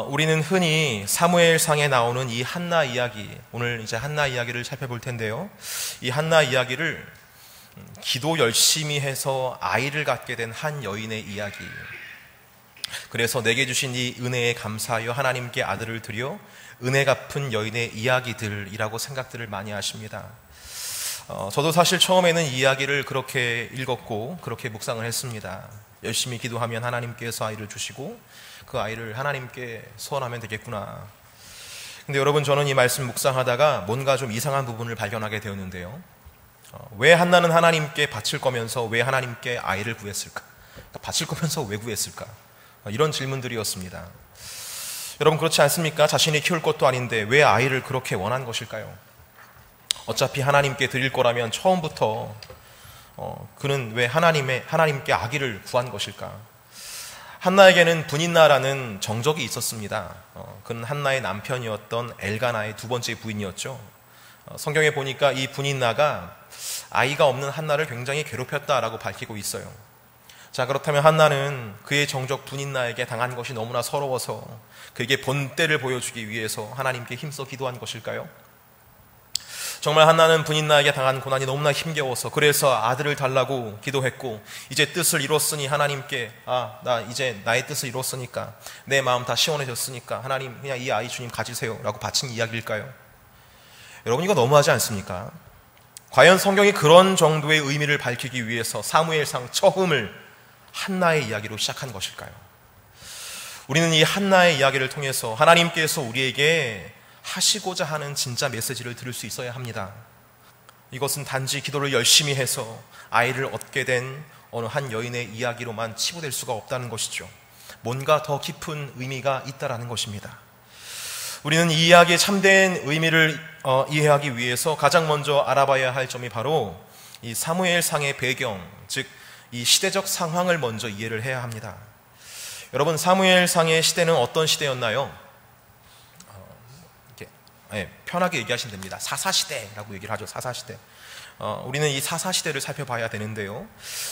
우리는 흔히 사무엘상에 나오는 이 한나 이야기, 오늘 이제 한나 이야기를 살펴볼 텐데요. 이 한나 이야기를 기도 열심히 해서 아이를 갖게 된 한 여인의 이야기. 그래서 내게 주신 이 은혜에 감사하여 하나님께 아들을 드려 은혜 갚은 여인의 이야기들이라고 생각들을 많이 하십니다. 저도 사실 처음에는 이 이야기를 그렇게 읽었고 그렇게 묵상을 했습니다. 열심히 기도하면 하나님께서 아이를 주시고 그 아이를 하나님께 소원하면 되겠구나. 근데 여러분, 저는 이 말씀 묵상하다가 뭔가 좀 이상한 부분을 발견하게 되었는데요. 왜 한나는 하나님께 바칠 거면서 왜 하나님께 아이를 구했을까? 바칠 거면서 왜 구했을까? 이런 질문들이었습니다. 여러분, 그렇지 않습니까? 자신이 키울 것도 아닌데 왜 아이를 그렇게 원한 것일까요? 어차피 하나님께 드릴 거라면 처음부터 그는 왜 하나님께 아기를 구한 것일까? 한나에게는 브닛나라는 정적이 있었습니다. 그는 한나의 남편이었던 엘가나의 두 번째 부인이었죠. 성경에 보니까 이 브닛나가 아이가 없는 한나를 굉장히 괴롭혔다라고 밝히고 있어요. 자, 그렇다면 한나는 그의 정적 브닛나에게 당한 것이 너무나 서러워서 그에게 본때를 보여주기 위해서 하나님께 힘써 기도한 것일까요? 정말 한나는 브닛나에게 당한 고난이 너무나 힘겨워서 그래서 아들을 달라고 기도했고, 이제 뜻을 이뤘으니 하나님께 나 이제 나의 뜻을 이뤘으니까, 내 마음 다 시원해졌으니까 하나님 그냥 이 아이 주님 가지세요 라고 바친 이야기일까요? 여러분, 이거 너무하지 않습니까? 과연 성경이 그런 정도의 의미를 밝히기 위해서 사무엘상 처음을 한나의 이야기로 시작한 것일까요? 우리는 이 한나의 이야기를 통해서 하나님께서 우리에게 하시고자 하는 진짜 메시지를 들을 수 있어야 합니다. 이것은 단지 기도를 열심히 해서 아이를 얻게 된 어느 한 여인의 이야기로만 치부될 수가 없다는 것이죠. 뭔가 더 깊은 의미가 있다라는 것입니다. 우리는 이 이야기의 참된 의미를 이해하기 위해서 가장 먼저 알아봐야 할 점이 바로 이 사무엘상의 배경, 즉 이 시대적 상황을 먼저 이해를 해야 합니다. 여러분, 사무엘상의 시대는 어떤 시대였나요? 편하게 얘기하시면 됩니다. 사사시대라고 얘기를 하죠. 사사시대. 우리는 이 사사시대를 살펴봐야 되는데요.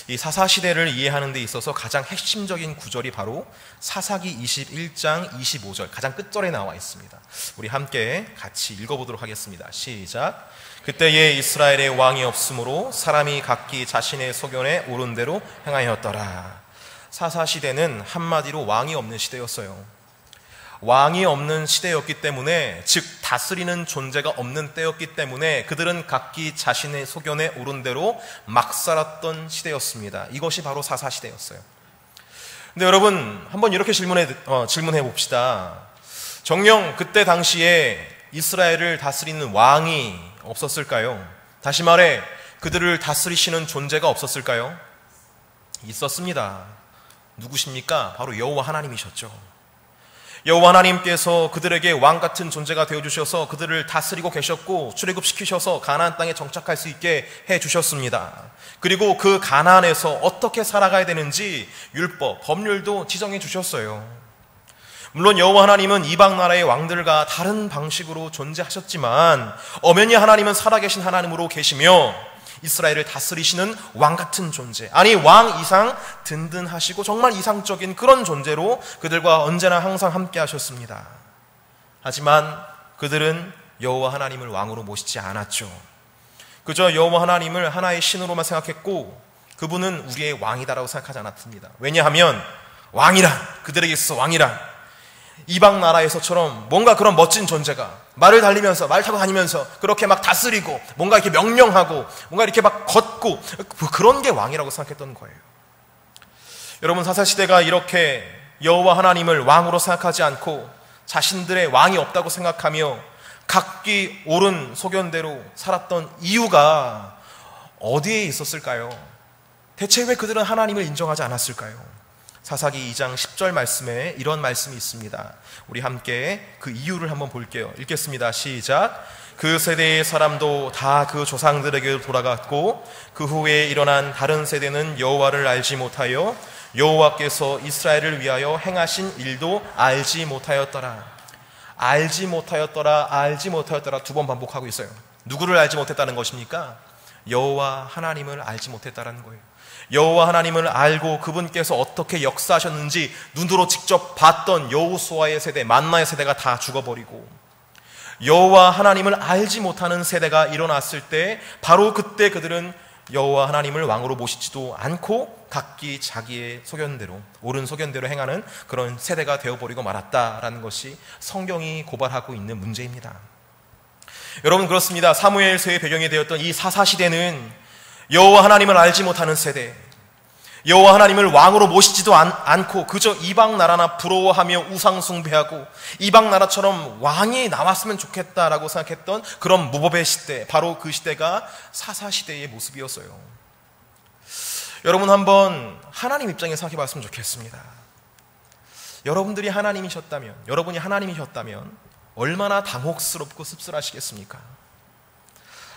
이 사사시대를 이해하는 데 있어서 가장 핵심적인 구절이 바로 사사기 21장 25절 가장 끝절에 나와 있습니다. 우리 함께 같이 읽어보도록 하겠습니다. 시작. 그때에 이스라엘의 왕이 없으므로 사람이 각기 자신의 소견에 오른 대로 행하였더라. 사사시대는 한마디로 왕이 없는 시대였어요. 왕이 없는 시대였기 때문에, 즉 다스리는 존재가 없는 때였기 때문에 그들은 각기 자신의 소견에 오른 대로 막 살았던 시대였습니다. 이것이 바로 사사시대였어요. 근데 여러분, 한번 이렇게 질문해 봅시다. 정녕 그때 당시에 이스라엘을 다스리는 왕이 없었을까요? 다시 말해, 그들을 다스리시는 존재가 없었을까요? 있었습니다. 누구십니까? 바로 여호와 하나님이셨죠. 여호와 하나님께서 그들에게 왕 같은 존재가 되어주셔서 그들을 다스리고 계셨고, 출애굽시키셔서 가나안 땅에 정착할 수 있게 해주셨습니다. 그리고 그 가나안에서 어떻게 살아가야 되는지 율법, 법률도 지정해 주셨어요. 물론 여호와 하나님은 이방 나라의 왕들과 다른 방식으로 존재하셨지만 엄연히 하나님은 살아계신 하나님으로 계시며 이스라엘을 다스리시는 왕 같은 존재, 아니 왕 이상 든든하시고 정말 이상적인 그런 존재로 그들과 언제나 항상 함께 하셨습니다. 하지만 그들은 여호와 하나님을 왕으로 모시지 않았죠. 그저 여호와 하나님을 하나의 신으로만 생각했고 그분은 우리의 왕이다라고 생각하지 않았습니다. 왜냐하면 왕이란, 그들에게 있어서 왕이란 이방 나라에서처럼 뭔가 그런 멋진 존재가 말을 달리면서 말 타고 다니면서 그렇게 막 다스리고 뭔가 이렇게 명령하고 뭔가 이렇게 막 걷고 그런 게 왕이라고 생각했던 거예요. 여러분, 사사시대가 이렇게 여호와 하나님을 왕으로 생각하지 않고 자신들의 왕이 없다고 생각하며 각기 옳은 소견대로 살았던 이유가 어디에 있었을까요? 대체 왜 그들은 하나님을 인정하지 않았을까요? 사사기 2장 10절 말씀에 이런 말씀이 있습니다. 우리 함께 그 이유를 한번 볼게요. 읽겠습니다. 시작. 그 세대의 사람도 다 그 조상들에게 돌아갔고 그 후에 일어난 다른 세대는 여호와를 알지 못하여 여호와께서 이스라엘을 위하여 행하신 일도 알지 못하였더라. 알지 못하였더라, 알지 못하였더라 두 번 반복하고 있어요. 누구를 알지 못했다는 것입니까? 여호와 하나님을 알지 못했다는 거예요. 여호와 하나님을 알고 그분께서 어떻게 역사하셨는지 눈으로 직접 봤던 여호수아의 세대, 만나의 세대가 다 죽어버리고, 여호와 하나님을 알지 못하는 세대가 일어났을 때 바로 그때 그들은 여호와 하나님을 왕으로 모시지도 않고 각기 자기의 소견대로, 옳은 소견대로 행하는 그런 세대가 되어버리고 말았다라는 것이 성경이 고발하고 있는 문제입니다. 여러분, 그렇습니다. 사무엘서의 배경이 되었던 이 사사시대는 여호와 하나님을 알지 못하는 세대, 여호와 하나님을 왕으로 모시지도 않고 그저 이방 나라나 부러워하며 우상 숭배하고 이방 나라처럼 왕이 나왔으면 좋겠다라고 생각했던 그런 무법의 시대, 바로 그 시대가 사사시대의 모습이었어요. 여러분, 한번 하나님 입장에 생각해 봤으면 좋겠습니다. 여러분이 하나님이셨다면 얼마나 당혹스럽고 씁쓸하시겠습니까?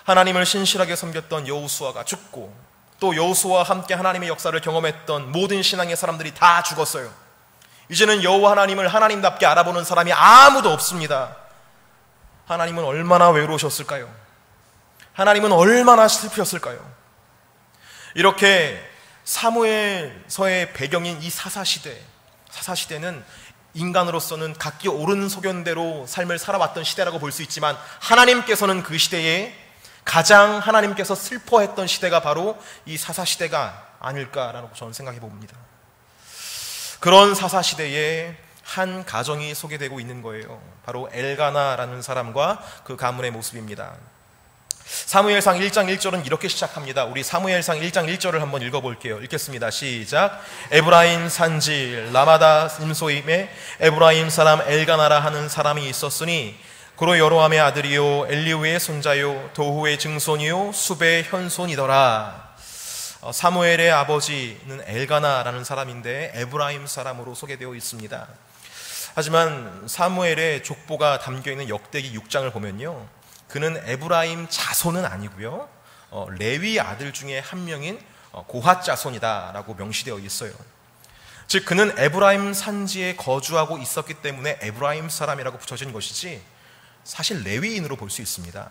하나님을 신실하게 섬겼던 여호수아가 죽고, 또 여호수아와 함께 하나님의 역사를 경험했던 모든 신앙의 사람들이 다 죽었어요. 이제는 여호와 하나님을 하나님답게 알아보는 사람이 아무도 없습니다. 하나님은 얼마나 외로우셨을까요? 하나님은 얼마나 슬프셨을까요? 이렇게 사무엘서의 배경인 이 사사시대는 인간으로서는 각기 옳은 소견대로 삶을 살아왔던 시대라고 볼 수 있지만, 하나님께서는 그 시대에 가장 하나님께서 슬퍼했던 시대가 바로 이 사사시대가 아닐까라고 저는 생각해 봅니다. 그런 사사시대에 한 가정이 소개되고 있는 거예요. 바로 엘가나라는 사람과 그 가문의 모습입니다. 사무엘상 1장 1절은 이렇게 시작합니다. 우리 사무엘상 1장 1절을 한번 읽어볼게요. 읽겠습니다. 시작. 에브라임 산지 라마다 임소임에 에브라임 사람 엘가나라 하는 사람이 있었으니 그로 여로함의 아들이요 엘리우의 손자요 도후의 증손이요 숲의 현손이더라. 사무엘의 아버지는 엘가나라는 사람인데 에브라임 사람으로 소개되어 있습니다. 하지만 사무엘의 족보가 담겨있는 역대기 6장을 보면요, 그는 에브라임 자손은 아니고요, 레위 아들 중에 한 명인 고핫 자손이다라고 명시되어 있어요. 즉 그는 에브라임 산지에 거주하고 있었기 때문에 에브라임 사람이라고 붙여진 것이지 사실 레위인으로 볼 수 있습니다.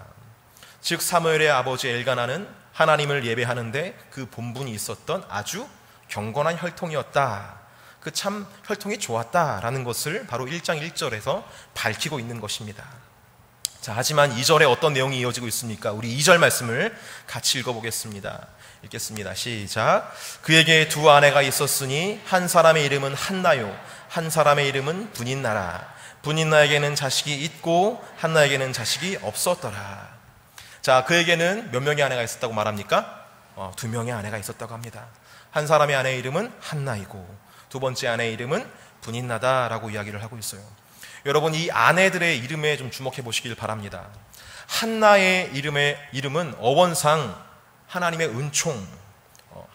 즉 사무엘의 아버지 엘가나는 하나님을 예배하는데 그 본분이 있었던 아주 경건한 혈통이었다, 그 참 혈통이 좋았다라는 것을 바로 1장 1절에서 밝히고 있는 것입니다. 자, 하지만 2절에 어떤 내용이 이어지고 있습니까? 우리 2절 말씀을 같이 읽어보겠습니다. 읽겠습니다. 시작. 그에게 두 아내가 있었으니 한 사람의 이름은 한나요 한 사람의 이름은 분인나라. 분인나에게는 자식이 있고 한나에게는 자식이 없었더라. 자, 그에게는 몇 명의 아내가 있었다고 말합니까? 2명의 아내가 있었다고 합니다. 한 사람의 아내의 이름은 한나이고 두 번째 아내의 이름은 분인나다라고 이야기를 하고 있어요. 여러분, 이 아내들의 이름에 좀 주목해 보시길 바랍니다. 한나의 이름은 어원상 하나님의 은총,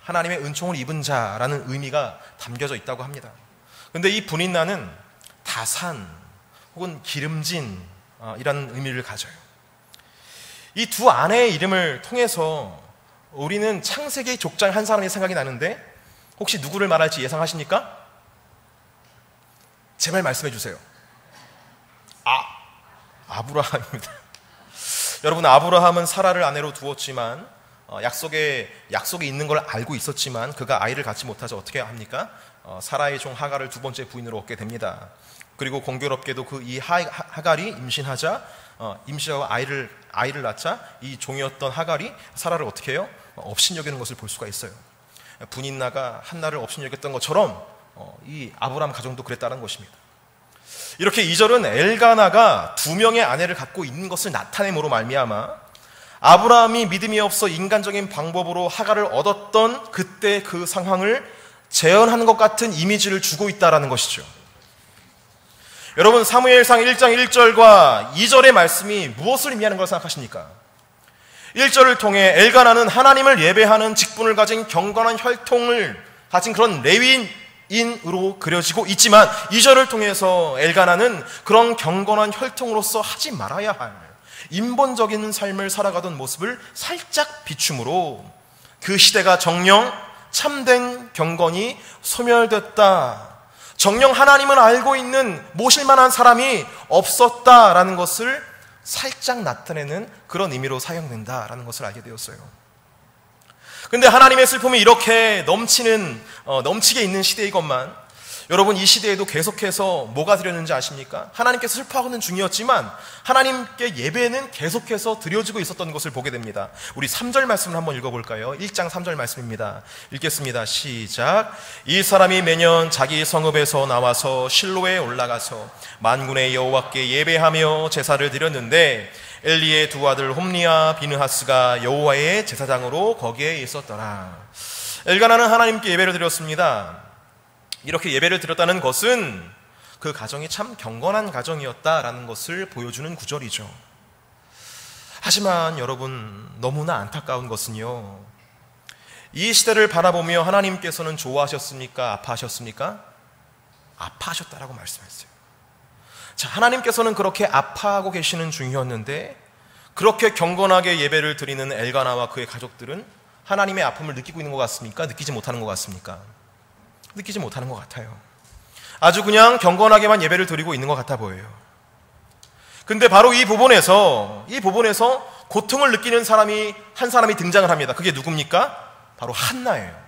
하나님의 은총을 입은 자라는 의미가 담겨져 있다고 합니다. 그런데 이 분인나는 다산 혹은 기름진 이라는 의미를 가져요. 이 두 아내의 이름을 통해서 우리는 창세기 족장 한 사람이 생각이 나는데, 혹시 누구를 말할지 예상하십니까? 제발 말씀해 주세요. 아브라함입니다. 여러분, 아브라함은 사라를 아내로 두었지만 약속에 있는 걸 알고 있었지만 그가 아이를 갖지 못하자 어떻게 합니까? 사라의 종 하갈을 두 번째 부인으로 얻게 됩니다. 그리고 공교롭게도 그 이 하갈이 임신하고 아이를 낳자 이 종이었던 하갈이 사라를 어떻게 해요? 업신여기는 것을 볼 수가 있어요. 분인나가 한나를 업신여겼던 것처럼 이 아브라함 가정도 그랬다는 것입니다. 이렇게 2절은 엘가나가 2명의 아내를 갖고 있는 것을 나타냄으로 말미암아 아브라함이 믿음이 없어 인간적인 방법으로 하갈을 얻었던 그때 그 상황을 재현하는 것 같은 이미지를 주고 있다는 것이죠. 여러분, 사무엘상 1장 1절과 2절의 말씀이 무엇을 의미하는 걸 생각하십니까? 1절을 통해 엘가나는 하나님을 예배하는 직분을 가진 경건한 혈통을 가진 그런 레위인으로 그려지고 있지만, 2절을 통해서 엘가나는 그런 경건한 혈통으로서 하지 말아야 할 인본적인 삶을 살아가던 모습을 살짝 비춤으로 그 시대가 정녕 참된 경건이 소멸됐다, 정녕 하나님을 알고 있는 모실만한 사람이 없었다라는 것을 살짝 나타내는 그런 의미로 사용된다라는 것을 알게 되었어요. 근데 하나님의 슬픔이 이렇게 넘치게 있는 시대이건만, 여러분 이 시대에도 계속해서 뭐가 드렸는지 아십니까? 하나님께서 슬퍼하고는 중이었지만 하나님께 예배는 계속해서 드려지고 있었던 것을 보게 됩니다. 우리 3절 말씀을 한번 읽어볼까요? 1장 3절 말씀입니다. 읽겠습니다. 시작. 이 사람이 매년 자기 성읍에서 나와서 실로에 올라가서 만군의 여호와께 예배하며 제사를 드렸는데 엘리의 두 아들 홈리와 비느하스가 여호와의 제사장으로 거기에 있었더라. 엘가나는 하나님께 예배를 드렸습니다. 이렇게 예배를 드렸다는 것은 그 가정이 참 경건한 가정이었다라는 것을 보여주는 구절이죠. 하지만 여러분, 너무나 안타까운 것은요, 이 시대를 바라보며 하나님께서는 좋아하셨습니까? 아파하셨습니까? 아파하셨다라고 말씀했어요. 자, 하나님께서는 그렇게 아파하고 계시는 중이었는데 그렇게 경건하게 예배를 드리는 엘가나와 그의 가족들은 하나님의 아픔을 느끼고 있는 것 같습니까? 느끼지 못하는 것 같습니까? 느끼지 못하는 것 같아요. 아주 그냥 경건하게만 예배를 드리고 있는 것 같아 보여요. 근데 바로 이 부분에서 고통을 느끼는 한 사람이 등장을 합니다. 그게 누굽니까? 바로 한나예요.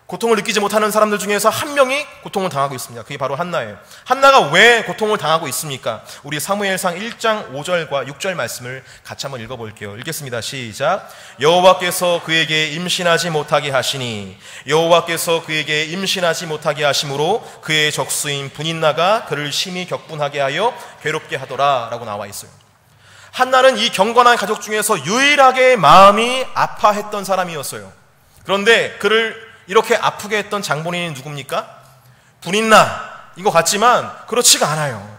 고통을 느끼지 못하는 사람들 중에서 한 명이 고통을 당하고 있습니다. 그게 바로 한나예요. 한나가 왜 고통을 당하고 있습니까? 우리 사무엘상 1장 5절과 6절 말씀을 같이 한번 읽어볼게요. 읽겠습니다. 시작. 여호와께서 그에게 임신하지 못하게 하시니 여호와께서 그에게 임신하지 못하게 하심으로 그의 적수인 분인나가 그를 심히 격분하게 하여 괴롭게 하더라 라고 나와 있어요. 한나는 이 경건한 가족 중에서 유일하게 마음이 아파했던 사람이었어요. 그런데 그를 이렇게 아프게 했던 장본인이 누굽니까? 분인나인 것 같지만 그렇지가 않아요.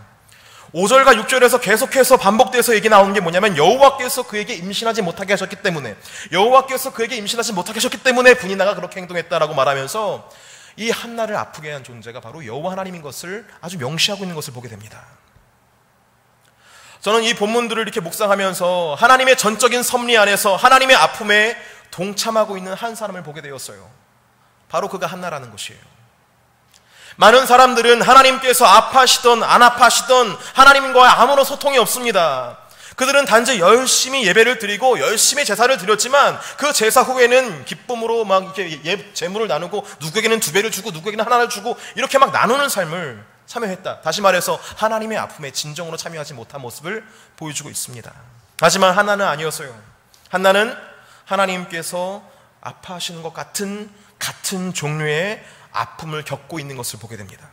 5절과 6절에서 계속해서 반복돼서 얘기 나오는 게 뭐냐면 여호와께서 그에게 임신하지 못하게 하셨기 때문에, 여호와께서 그에게 임신하지 못하게 하셨기 때문에 분인나가 그렇게 행동했다라고 말하면서 이 한나를 아프게 한 존재가 바로 여호와 하나님인 것을 아주 명시하고 있는 것을 보게 됩니다. 저는 이 본문들을 이렇게 묵상하면서 하나님의 전적인 섭리 안에서 하나님의 아픔에 동참하고 있는 한 사람을 보게 되었어요. 바로 그가 한나라는 것이에요. 많은 사람들은 하나님께서 아파하시던 안 아파하시던 하나님과의 아무런 소통이 없습니다. 그들은 단지 열심히 예배를 드리고 열심히 제사를 드렸지만 그 제사 후에는 기쁨으로 막 이렇게 재물을 나누고 누구에게는 2배를 주고 누구에게는 하나를 주고 이렇게 막 나누는 삶을 참여했다. 다시 말해서 하나님의 아픔에 진정으로 참여하지 못한 모습을 보여주고 있습니다. 하지만 한나는 아니었어요. 한나는 하나님께서 아파하시는 것 같은 종류의 아픔을 겪고 있는 것을 보게 됩니다.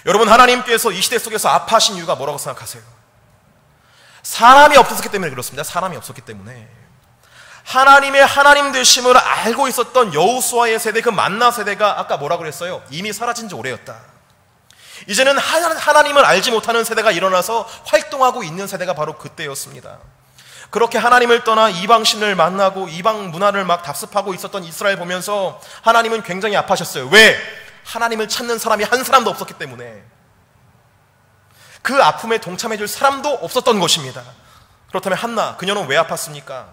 여러분, 하나님께서 이 시대 속에서 아파하신 이유가 뭐라고 생각하세요? 사람이 없었기 때문에 그렇습니다. 사람이 없었기 때문에. 하나님의 하나님 되심을 알고 있었던 여호수아의 세대, 그 만나 세대가 아까 뭐라고 그랬어요? 이미 사라진 지 오래였다. 이제는 하나님을 알지 못하는 세대가 일어나서 활동하고 있는 세대가 바로 그때였습니다. 그렇게 하나님을 떠나 이방신을 만나고 이방 문화를 막 답습하고 있었던 이스라엘 보면서 하나님은 굉장히 아파하셨어요. 왜? 하나님을 찾는 사람이 한 사람도 없었기 때문에. 그 아픔에 동참해줄 사람도 없었던 것입니다. 그렇다면 한나, 그녀는 왜 아팠습니까?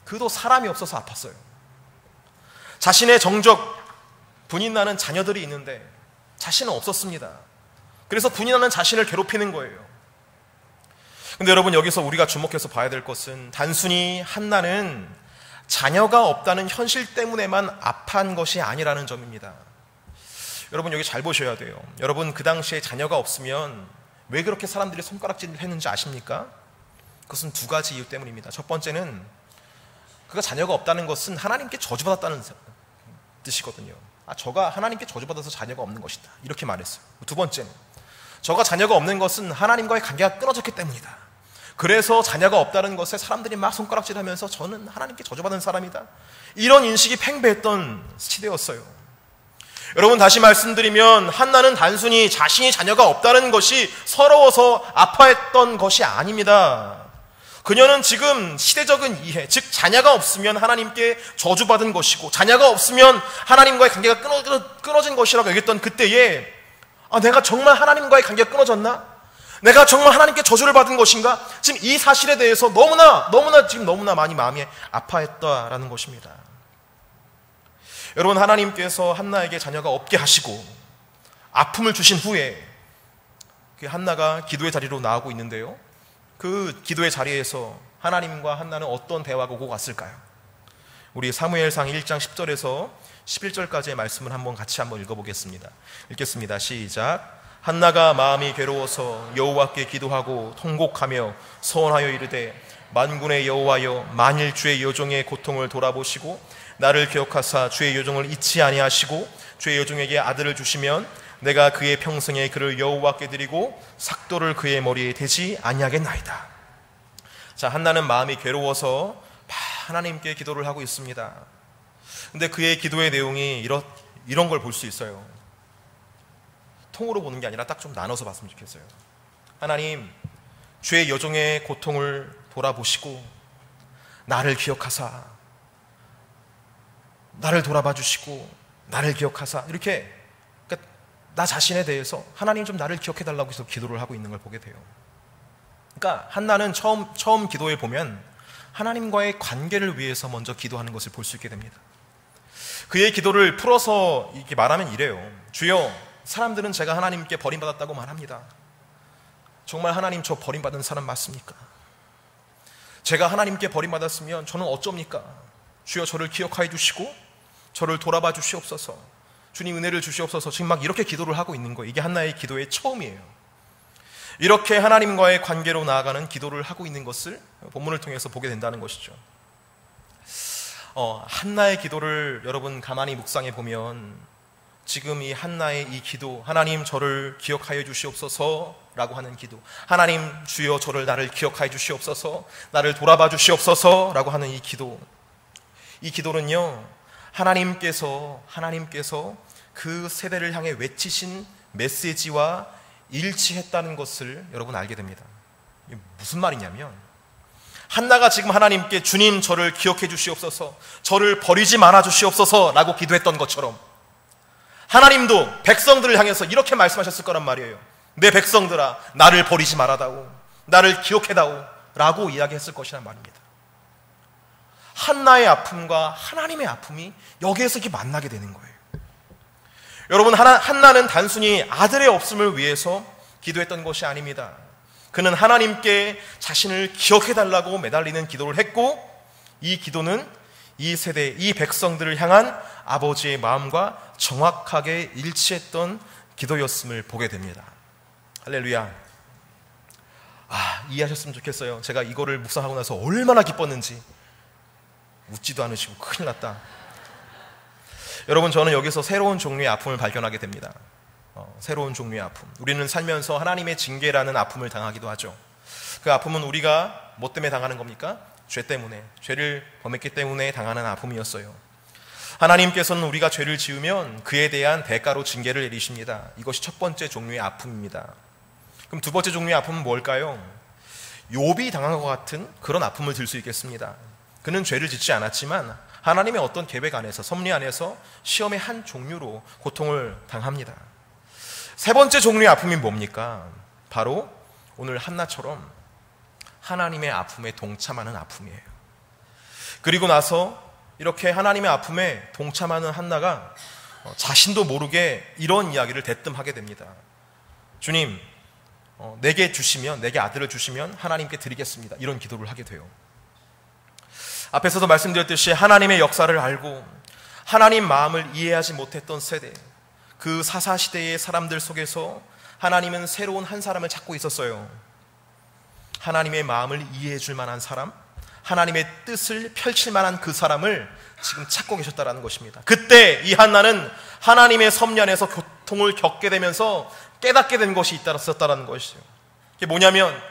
그도 사람이 없어서 아팠어요. 자신의 정적, 분인나는 자녀들이 있는데 자신은 없었습니다. 그래서 분인나는 자신을 괴롭히는 거예요. 근데 여러분, 여기서 우리가 주목해서 봐야 될 것은 단순히 한나는 자녀가 없다는 현실 때문에만 아파한 것이 아니라는 점입니다. 여러분, 여기 잘 보셔야 돼요. 여러분, 그 당시에 자녀가 없으면 왜 그렇게 사람들이 손가락질을 했는지 아십니까? 그것은 2가지 이유 때문입니다. 첫 번째는 그가 자녀가 없다는 것은 하나님께 저주받았다는 뜻이거든요. 저가 하나님께 저주받아서 자녀가 없는 것이다, 이렇게 말했어요. 2번째는 저가 자녀가 없는 것은 하나님과의 관계가 끊어졌기 때문이다. 그래서 자녀가 없다는 것에 사람들이 막 손가락질하면서 저는 하나님께 저주받은 사람이다, 이런 인식이 팽배했던 시대였어요. 여러분, 다시 말씀드리면 한나는 단순히 자신이 자녀가 없다는 것이 서러워서 아파했던 것이 아닙니다. 그녀는 지금 시대적인 이해, 즉 자녀가 없으면 하나님께 저주받은 것이고 자녀가 없으면 하나님과의 관계가 끊어진 것이라고 여겼던 그때에 내가 정말 하나님과의 관계가 끊어졌나? 내가 정말 하나님께 저주를 받은 것인가? 지금 이 사실에 대해서 너무나 많이 마음이 아파했다라는 것입니다. 여러분, 하나님께서 한나에게 자녀가 없게 하시고 아픔을 주신 후에 그 한나가 기도의 자리로 나오고 있는데요, 그 기도의 자리에서 하나님과 한나는 어떤 대화가 오고 갔을까요? 우리 사무엘상 1장 10절에서 11절까지의 말씀을 같이 한번 읽어보겠습니다. 읽겠습니다. 시작. 한나가 마음이 괴로워서 여호와께 기도하고 통곡하며 서원하여 이르되 만군의 여호와여, 만일 주의 여종의 고통을 돌아보시고 나를 기억하사 주의 여종을 잊지 아니하시고 주의 여종에게 아들을 주시면 내가 그의 평생에 그를 여호와께 드리고 삭도를 그의 머리에 대지 아니하겠나이다. 자, 한나는 마음이 괴로워서 하나님께 기도를 하고 있습니다. 근데 그의 기도의 내용이 이런 걸 볼 수 있어요. 통으로 보는 게 아니라 딱 좀 나눠서 봤으면 좋겠어요. 하나님, 주의 여종의 고통을 돌아보시고 나를 기억하사, 나를 돌아봐 주시고 나를 기억하사, 이렇게 그러니까 나 자신에 대해서 하나님 좀 나를 기억해 달라고 해서 기도를 하고 있는 걸 보게 돼요. 그러니까 한나는 처음 기도에 보면 하나님과의 관계를 위해서 먼저 기도하는 것을 볼 수 있게 됩니다. 그의 기도를 풀어서 이렇게 말하면 이래요. 주여, 사람들은 제가 하나님께 버림받았다고 말합니다. 정말 하나님, 저 버림받은 사람 맞습니까? 제가 하나님께 버림받았으면 저는 어쩝니까? 주여, 저를 기억하여 주시고 저를 돌아봐 주시옵소서. 주님, 은혜를 주시옵소서. 지금 막 이렇게 기도를 하고 있는 거예요. 이게 한나의 기도의 처음이에요. 이렇게 하나님과의 관계로 나아가는 기도를 하고 있는 것을 본문을 통해서 보게 된다는 것이죠. 한나의 기도를 여러분 가만히 묵상해 보면 지금 이 한나의 이 기도, 하나님 저를 기억하여 주시옵소서 라고 하는 기도, 하나님 주여 저를 나를 기억하여 주시옵소서, 나를 돌아봐 주시옵소서 라고 하는 이 기도는요, 하나님께서 그 세대를 향해 외치신 메시지와 일치했다는 것을 여러분 알게 됩니다. 이게 무슨 말이냐면, 한나가 지금 하나님께 주님 저를 기억해 주시옵소서, 저를 버리지 말아 주시옵소서 라고 기도했던 것처럼 하나님도 백성들을 향해서 이렇게 말씀하셨을 거란 말이에요. 내 백성들아, 나를 버리지 말아다오, 나를 기억해다오 라고 이야기했을 것이란 말입니다. 한나의 아픔과 하나님의 아픔이 여기에서 이렇게 만나게 되는 거예요. 여러분, 한나는 단순히 아들의 없음을 위해서 기도했던 것이 아닙니다. 그는 하나님께 자신을 기억해달라고 매달리는 기도를 했고, 이 기도는 이 세대, 이 백성들을 향한 아버지의 마음과 정확하게 일치했던 기도였음을 보게 됩니다. 할렐루야. 이해하셨으면 좋겠어요. 제가 이거를 묵상하고 나서 얼마나 기뻤는지. 웃지도 않으시고 큰일 났다. 여러분, 저는 여기서 새로운 종류의 아픔을 발견하게 됩니다. 새로운 종류의 아픔. 우리는 살면서 하나님의 징계라는 아픔을 당하기도 하죠. 그 아픔은 우리가 뭐 때문에 당하는 겁니까? 죄 때문에, 죄를 범했기 때문에 당하는 아픔이었어요. 하나님께서는 우리가 죄를 지으면 그에 대한 대가로 징계를 내리십니다. 이것이 첫 번째 종류의 아픔입니다. 그럼 두 번째 종류의 아픔은 뭘까요? 욥이 당한 것 같은 그런 아픔을 들 수 있겠습니다. 그는 죄를 짓지 않았지만 하나님의 어떤 계획 안에서, 섭리 안에서 시험의 한 종류로 고통을 당합니다. 세 번째 종류의 아픔이 뭡니까? 바로 오늘 한나처럼 하나님의 아픔에 동참하는 아픔이에요. 그리고 나서 이렇게 하나님의 아픔에 동참하는 한나가 자신도 모르게 이런 이야기를 대뜸하게 됩니다. 주님, 내게 아들을 주시면 하나님께 드리겠습니다. 이런 기도를 하게 돼요. 앞에서도 말씀드렸듯이 하나님의 역사를 알고 하나님 마음을 이해하지 못했던 세대, 그 사사시대의 사람들 속에서 하나님은 새로운 한 사람을 찾고 있었어요. 하나님의 마음을 이해해 줄 만한 사람, 하나님의 뜻을 펼칠 만한 그 사람을 지금 찾고 계셨다는 것입니다. 그때 이 한나는 하나님의 섭리 안에서 고통을 겪게 되면서 깨닫게 된 것이 있었다는 것이죠. 이게 뭐냐면,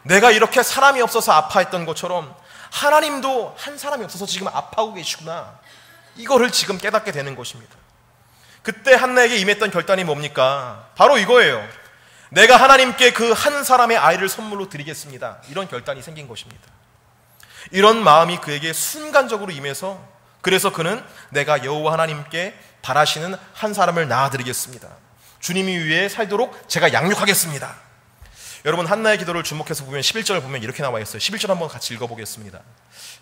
내가 이렇게 사람이 없어서 아파했던 것처럼 하나님도 한 사람이 없어서 지금 아파하고 계시구나, 이거를 지금 깨닫게 되는 것입니다. 그때 한나에게 임했던 결단이 뭡니까? 바로 이거예요. 내가 하나님께 그 한 사람의 아이를 선물로 드리겠습니다. 이런 결단이 생긴 것입니다. 이런 마음이 그에게 순간적으로 임해서, 그래서 그는 내가 여호와 하나님께 바라시는 한 사람을 낳아드리겠습니다. 주님이 위해 살도록 제가 양육하겠습니다. 여러분, 한나의 기도를 주목해서 보면 11절을 보면 이렇게 나와 있어요. 11절 한번 같이 읽어보겠습니다.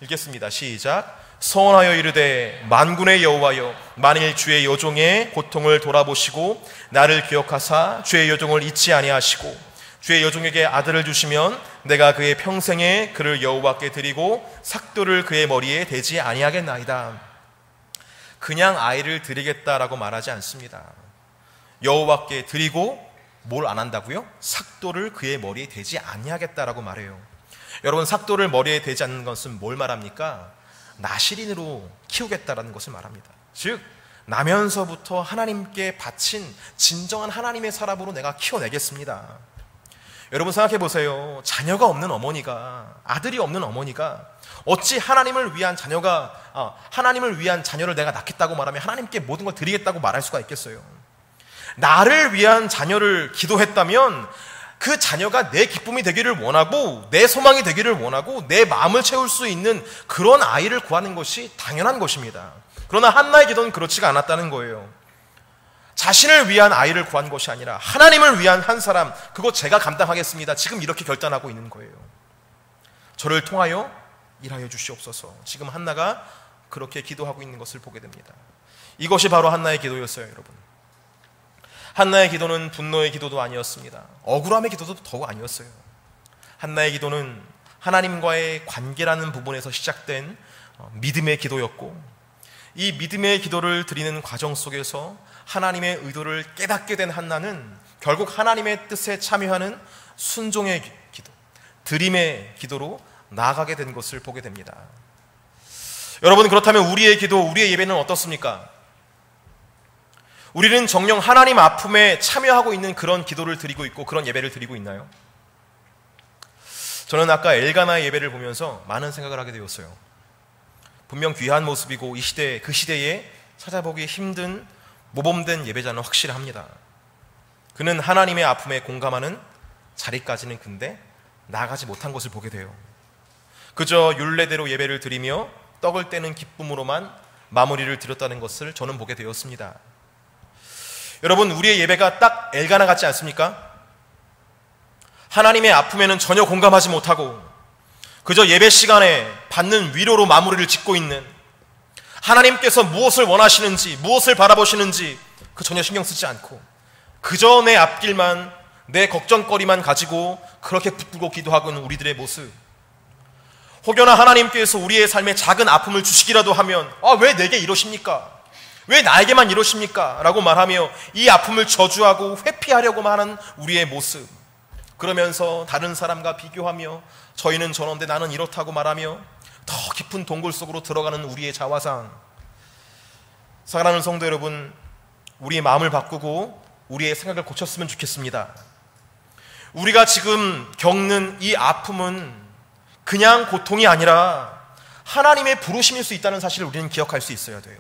읽겠습니다. 시작. 서원하여 이르되 만군의 여호와여, 만일 주의 여종의 고통을 돌아보시고 나를 기억하사 주의 여종을 잊지 아니하시고 주의 여종에게 아들을 주시면 내가 그의 평생에 그를 여호와께 드리고 삭도를 그의 머리에 대지 아니하겠나이다. 그냥 아이를 드리겠다라고 말하지 않습니다. 여호와께 드리고 뭘 안 한다고요? 삭도를 그의 머리에 대지 아니하겠다라고 말해요. 여러분, 삭도를 머리에 대지 않는 것은 뭘 말합니까? 나실인으로 키우겠다라는 것을 말합니다. 즉 나면서부터 하나님께 바친 진정한 하나님의 사람으로 내가 키워내겠습니다. 여러분 생각해 보세요. 자녀가 없는 어머니가, 아들이 없는 어머니가 어찌 하나님을 위한 자녀를 내가 낳겠다고 말하면 하나님께 모든 걸 드리겠다고 말할 수가 있겠어요? 나를 위한 자녀를 기도했다면 그 자녀가 내 기쁨이 되기를 원하고 내 소망이 되기를 원하고 내 마음을 채울 수 있는 그런 아이를 구하는 것이 당연한 것입니다. 그러나 한나의 기도는 그렇지가 않았다는 거예요. 자신을 위한 아이를 구한 것이 아니라 하나님을 위한 한 사람, 그거 제가 감당하겠습니다. 지금 이렇게 결단하고 있는 거예요. 저를 통하여 일하여 주시옵소서. 지금 한나가 그렇게 기도하고 있는 것을 보게 됩니다. 이것이 바로 한나의 기도였어요, 여러분. 한나의 기도는 분노의 기도도 아니었습니다. 억울함의 기도도 더욱 아니었어요. 한나의 기도는 하나님과의 관계라는 부분에서 시작된 믿음의 기도였고, 이 믿음의 기도를 드리는 과정 속에서 하나님의 의도를 깨닫게 된 한나는 결국 하나님의 뜻에 참여하는 순종의 기도, 드림의 기도로 나아가게 된 것을 보게 됩니다. 여러분, 그렇다면 우리의 기도, 우리의 예배는 어떻습니까? 우리는 정녕 하나님 아픔에 참여하고 있는 그런 기도를 드리고 있고 그런 예배를 드리고 있나요? 저는 아까 엘가나의 예배를 보면서 많은 생각을 하게 되었어요. 분명 귀한 모습이고 이 시대, 그 시대에 찾아보기 힘든 모범된 예배자는 확실합니다. 그는 하나님의 아픔에 공감하는 자리까지는 근데 나아가지 못한 것을 보게 돼요. 그저 율례대로 예배를 드리며 떡을 떼는 기쁨으로만 마무리를 드렸다는 것을 저는 보게 되었습니다. 여러분, 우리의 예배가 딱 엘가나 같지 않습니까? 하나님의 아픔에는 전혀 공감하지 못하고 그저 예배 시간에 받는 위로로 마무리를 짓고 있는, 하나님께서 무엇을 원하시는지, 무엇을 바라보시는지 그 전혀 신경 쓰지 않고 그저 내 앞길만, 내 걱정거리만 가지고 그렇게 붙들고 기도하고 있는 우리들의 모습, 혹여나 하나님께서 우리의 삶에 작은 아픔을 주시기라도 하면 왜 내게 이러십니까? 왜 나에게만 이러십니까? 라고 말하며 이 아픔을 저주하고 회피하려고만 하는 우리의 모습, 그러면서 다른 사람과 비교하며 저희는 저런데 나는 이렇다고 말하며 더 깊은 동굴 속으로 들어가는 우리의 자화상. 사랑하는 성도 여러분, 우리의 마음을 바꾸고 우리의 생각을 고쳤으면 좋겠습니다. 우리가 지금 겪는 이 아픔은 그냥 고통이 아니라 하나님의 부르심일 수 있다는 사실을 우리는 기억할 수 있어야 돼요.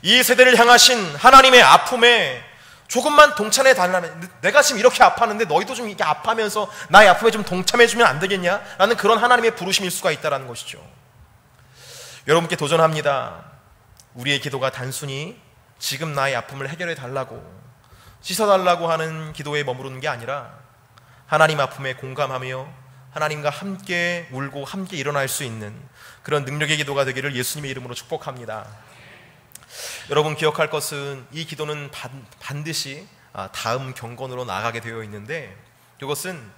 이 세대를 향하신 하나님의 아픔에 조금만 동참해 달라면, 내가 지금 이렇게 아파하는데 너희도 좀 이렇게 아파하면서 나의 아픔에 좀 동참해주면 안 되겠냐? 라는 그런 하나님의 부르심일 수가 있다는 것이죠. 여러분께 도전합니다. 우리의 기도가 단순히 지금 나의 아픔을 해결해 달라고, 씻어달라고 하는 기도에 머무르는 게 아니라 하나님 아픔에 공감하며 하나님과 함께 울고 함께 일어날 수 있는 그런 능력의 기도가 되기를 예수님의 이름으로 축복합니다. 여러분, 기억할 것은 이 기도는 반드시 다음 경건으로 나아가게 되어 있는데, 그것은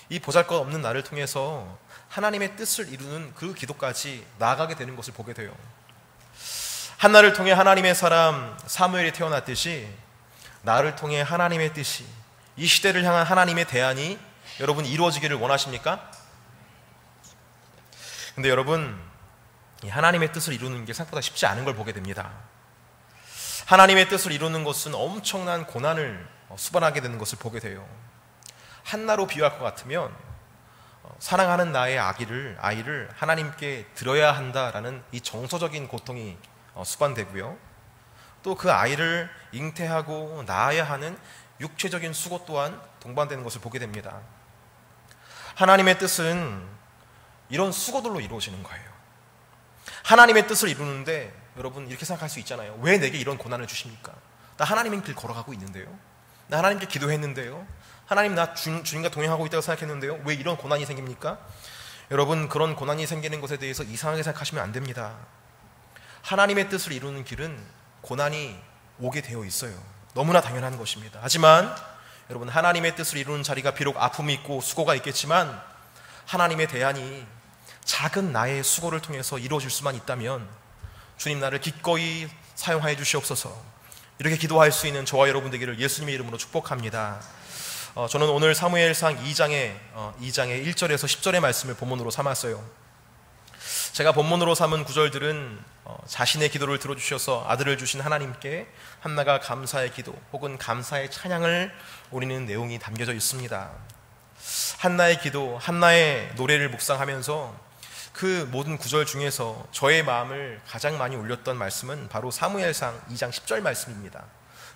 이 보잘것없는 나를 통해서 하나님의 뜻을 이루는 그 기도까지 나아가게 되는 것을 보게 돼요. 한나를 통해 하나님의 사람 사무엘이 태어났듯이 나를 통해 하나님의 뜻이, 이 시대를 향한 하나님의 대안이 여러분 이루어지기를 원하십니까? 근데 여러분, 이 하나님의 뜻을 이루는 게 생각보다 쉽지 않은 걸 보게 됩니다. 하나님의 뜻을 이루는 것은 엄청난 고난을 수반하게 되는 것을 보게 돼요. 한나로 비유할 것 같으면 사랑하는 나의 아이를 하나님께 드려야 한다라는 이 정서적인 고통이 수반되고요. 또 그 아이를 잉태하고 낳아야 하는 육체적인 수고 또한 동반되는 것을 보게 됩니다. 하나님의 뜻은 이런 수고들로 이루어지는 거예요. 하나님의 뜻을 이루는데 여러분 이렇게 생각할 수 있잖아요. 왜 내게 이런 고난을 주십니까? 나 하나님의 길 걸어가고 있는데요. 나 하나님께 기도했는데요. 하나님 나 주님과 동행하고 있다고 생각했는데요. 왜 이런 고난이 생깁니까? 여러분, 그런 고난이 생기는 것에 대해서 이상하게 생각하시면 안 됩니다. 하나님의 뜻을 이루는 길은 고난이 오게 되어 있어요. 너무나 당연한 것입니다. 하지만 여러분, 하나님의 뜻을 이루는 자리가 비록 아픔이 있고 수고가 있겠지만 하나님의 대안이 작은 나의 수고를 통해서 이루어질 수만 있다면 주님, 나를 기꺼이 사용하여 주시옵소서. 이렇게 기도할 수 있는 저와 여러분 되기를 예수님의 이름으로 축복합니다. 저는 오늘 사무엘상 2장의 1절에서 10절의 말씀을 본문으로 삼았어요. 제가 본문으로 삼은 구절들은 자신의 기도를 들어주셔서 아들을 주신 하나님께 한나가 감사의 기도 혹은 감사의 찬양을 올리는 내용이 담겨져 있습니다. 한나의 기도, 한나의 노래를 묵상하면서 그 모든 구절 중에서 저의 마음을 가장 많이 울렸던 말씀은 바로 사무엘상 2장 10절 말씀입니다.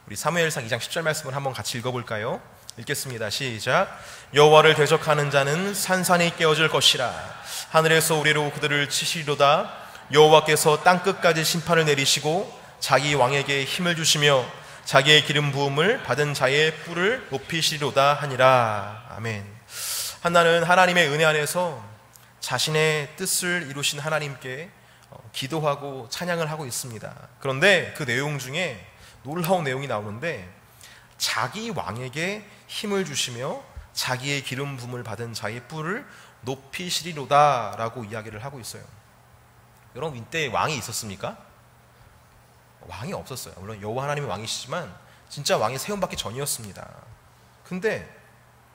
우리 사무엘상 2장 10절 말씀을 한번 같이 읽어볼까요? 읽겠습니다. 시작. 여호와를 대적하는 자는 산산이 깨어질 것이라. 하늘에서 우리로 그들을 치시리로다. 여호와께서 땅끝까지 심판을 내리시고 자기 왕에게 힘을 주시며 자기의 기름 부음을 받은 자의 뿔을 높이시리로다 하니라. 아멘. 한나는 하나님의 은혜 안에서 자신의 뜻을 이루신 하나님께 기도하고 찬양을 하고 있습니다. 그런데 그 내용 중에 놀라운 내용이 나오는데 자기 왕에게 힘을 주시며 자기의 기름 부음을 받은 자의 뿔을 높이시리로다 라고 이야기를 하고 있어요. 여러분, 이때 왕이 있었습니까? 왕이 없었어요. 물론 여호와 하나님이 왕이시지만 진짜 왕이 세움받기 전이었습니다. 근데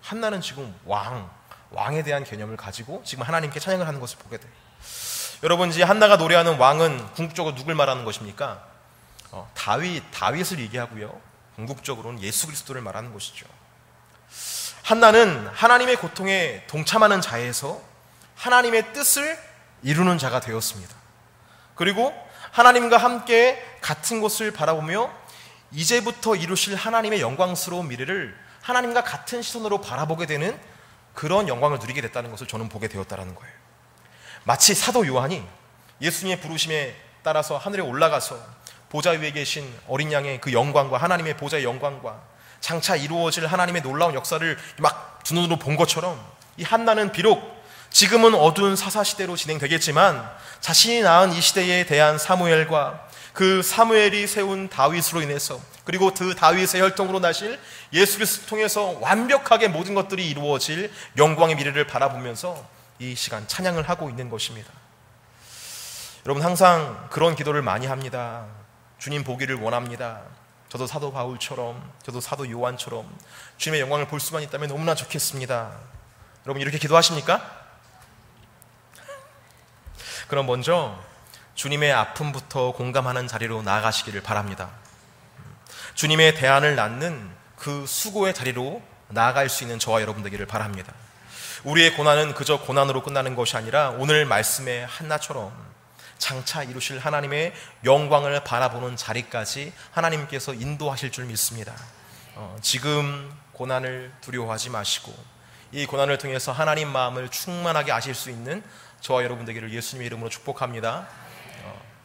한나는 지금 왕에 대한 개념을 가지고 지금 하나님께 찬양을 하는 것을 보게 돼요. 여러분, 이제 한나가 노래하는 왕은 궁극적으로 누굴 말하는 것입니까? 다윗을 얘기하고요, 궁극적으로는 예수 그리스도를 말하는 것이죠. 한나는 하나님의 고통에 동참하는 자에서 하나님의 뜻을 이루는 자가 되었습니다. 그리고 하나님과 함께 같은 곳을 바라보며 이제부터 이루실 하나님의 영광스러운 미래를 하나님과 같은 시선으로 바라보게 되는 그런 영광을 누리게 됐다는 것을 저는 보게 되었다는 거예요. 마치 사도 요한이 예수님의 부르심에 따라서 하늘에 올라가서 보좌 위에 계신 어린 양의 그 영광과 하나님의 보좌의 영광과 장차 이루어질 하나님의 놀라운 역사를 막 두 눈으로 본 것처럼 이 한나는 비록 지금은 어두운 사사시대로 진행되겠지만 자신이 낳은 이 시대에 대한 사무엘과 그 사무엘이 세운 다윗으로 인해서 그리고 그 다윗의 혈통으로 나실 예수 그리스도를 통해서 완벽하게 모든 것들이 이루어질 영광의 미래를 바라보면서 이 시간 찬양을 하고 있는 것입니다. 여러분, 항상 그런 기도를 많이 합니다. 주님 보기를 원합니다. 저도 사도 바울처럼, 저도 사도 요한처럼 주님의 영광을 볼 수만 있다면 너무나 좋겠습니다. 여러분, 이렇게 기도하십니까? 그럼 먼저 주님의 아픔부터 공감하는 자리로 나아가시기를 바랍니다. 주님의 대안을 낳는 그 수고의 자리로 나아갈 수 있는 저와 여러분 되기를 바랍니다. 우리의 고난은 그저 고난으로 끝나는 것이 아니라 오늘 말씀의 한나처럼 장차 이루실 하나님의 영광을 바라보는 자리까지 하나님께서 인도하실 줄 믿습니다. 지금 고난을 두려워하지 마시고 이 고난을 통해서 하나님 마음을 충만하게 아실 수 있는 저와 여러분 되기를 예수님의 이름으로 축복합니다.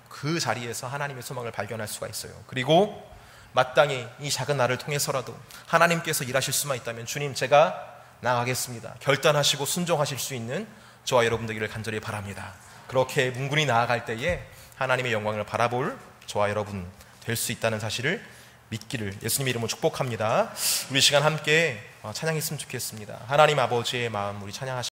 그 자리에서 하나님의 소망을 발견할 수가 있어요. 그리고 마땅히 이 작은 나를 통해서라도 하나님께서 일하실 수만 있다면 주님, 제가 나아가겠습니다, 결단하시고 순종하실 수 있는 저와 여러분 되기를 간절히 바랍니다. 그렇게 뭉군이 나아갈 때에 하나님의 영광을 바라볼 저와 여러분 될 수 있다는 사실을 믿기를 예수님의 이름으로 축복합니다. 우리 시간 함께 찬양했으면 좋겠습니다. 하나님 아버지의 마음 우리 찬양하시겠습니다.